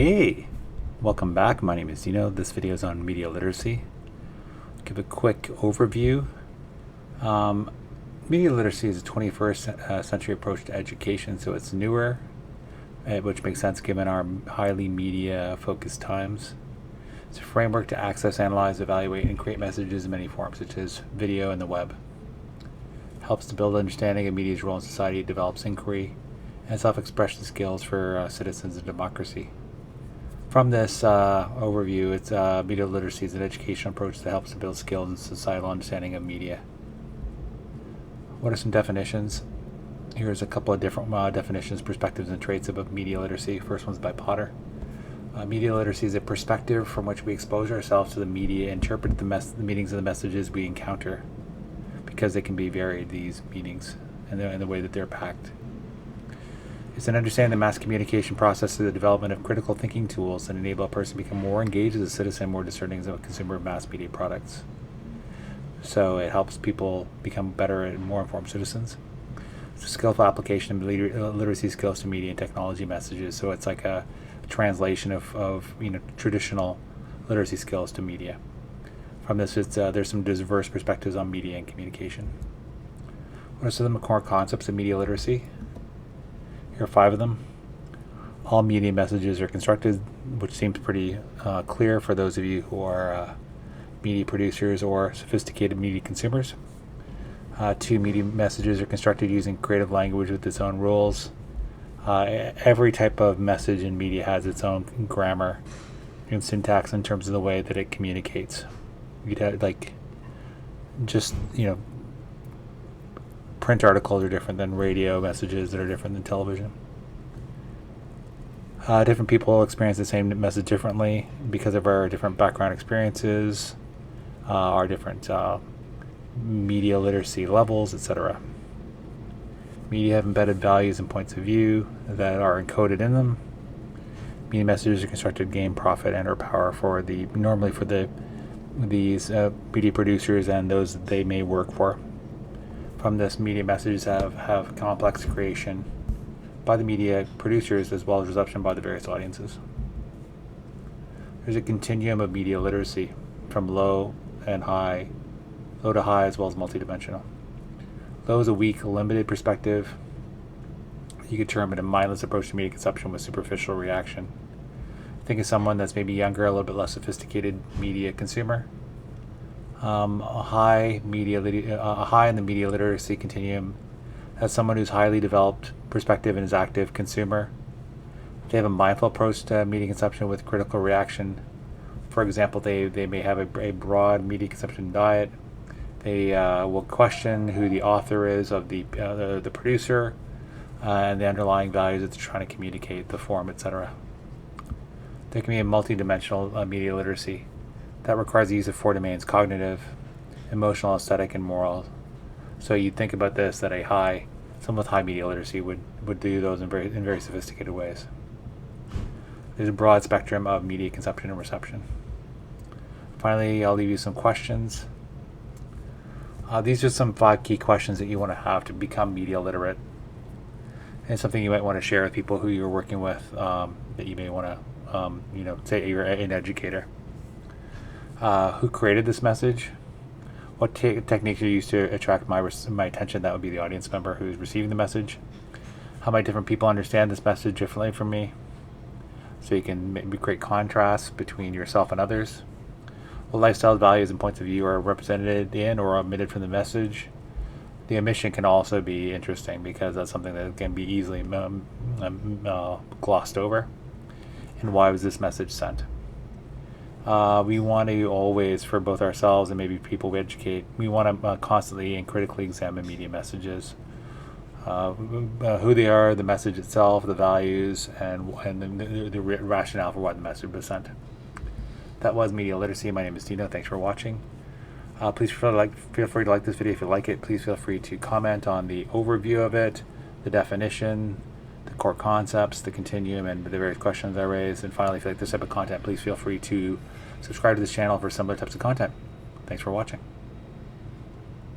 Hey, welcome back. My name is Dino. This video is on media literacy. Give a quick overview. Media literacy is a 21st century approach to education, so it's newer, which makes sense given our highly media-focused times. It's a framework to access, analyze, evaluate, and create messages in many forms, such as video and the web. Helps to build understanding of media's role in society, develops inquiry, and self-expression skills for citizens in democracy. From this overview, it's media literacy is an educational approach that helps to build skills and societal understanding of media. What are some definitions? Here's a couple of different definitions, perspectives, and traits of media literacy. First one's by Potter. Media literacy is a perspective from which we expose ourselves to the media, interpret the meanings of the messages we encounter, because they can be varied, these meanings, and the way that they're packed. It's an understanding the mass communication process through the development of critical thinking tools that enable a person to become more engaged as a citizen, more discerning as a consumer of mass media products. So it helps people become better and more informed citizens. It's a skillful application of literacy skills to media and technology messages. So it's like a translation of traditional literacy skills to media. From this, there's some diverse perspectives on media and communication. What are some of the core concepts of media literacy? Here are 5 of them. All media messages are constructed, which seems pretty clear for those of you who are media producers or sophisticated media consumers. 2, media messages are constructed using creative language with its own rules. Every type of message in media has its own grammar and syntax in terms of the way that it communicates. You'd have print articles are different than radio messages that are different than television. Different people experience the same message differently because of our different background experiences, our different media literacy levels, etc. Media have embedded values and points of view that are encoded in them. Media messages are constructed to gain profit and or power for these media producers and those that they may work for. From this, media messages have complex creation by the media producers as well as reception by the various audiences. There's a continuum of media literacy from low to high as well as multidimensional. Low is a weak, limited perspective. You could term it a mindless approach to media consumption with superficial reaction. Think of someone that's maybe younger, a little bit less sophisticated media consumer. A high in the media literacy continuum as someone who's highly developed perspective and is active consumer. They have a mindful approach to media consumption with critical reaction. For example, they may have a broad media consumption diet. They will question who the author is of the producer and the underlying values that they're trying to communicate, the form, etc. There can be a multidimensional media literacy. That requires the use of 4 domains: cognitive, emotional, aesthetic, and moral. So you'd think about this, that someone with high media literacy would do those in very sophisticated ways. There's a broad spectrum of media consumption and reception. Finally, I'll leave you some questions. These are some 5 key questions that you want to have to become media literate. And it's something you might want to share with people who you're working with, that you may want to, say you're an educator. Who created this message? What techniques are used to attract my attention? That would be the audience member who's receiving the message. How many different people understand this message differently from me? So you can maybe create contrasts between yourself and others. What lifestyle values and points of view are represented in or omitted from the message? The omission can also be interesting because that's something that can be easily glossed over. And why was this message sent? We want to always, for both ourselves and maybe people we educate, we want to constantly and critically examine media messages. Who they are, the message itself, the values, and the rationale for why the message was sent. That was media literacy. My name is Dino. Thanks for watching. Please feel free to like this video if you like it. Please feel free to comment on the overview of it, the definition, the core concepts, the continuum, and the various questions I raised. And finally, if you like this type of content, please feel free to subscribe to this channel for similar types of content. Thanks for watching.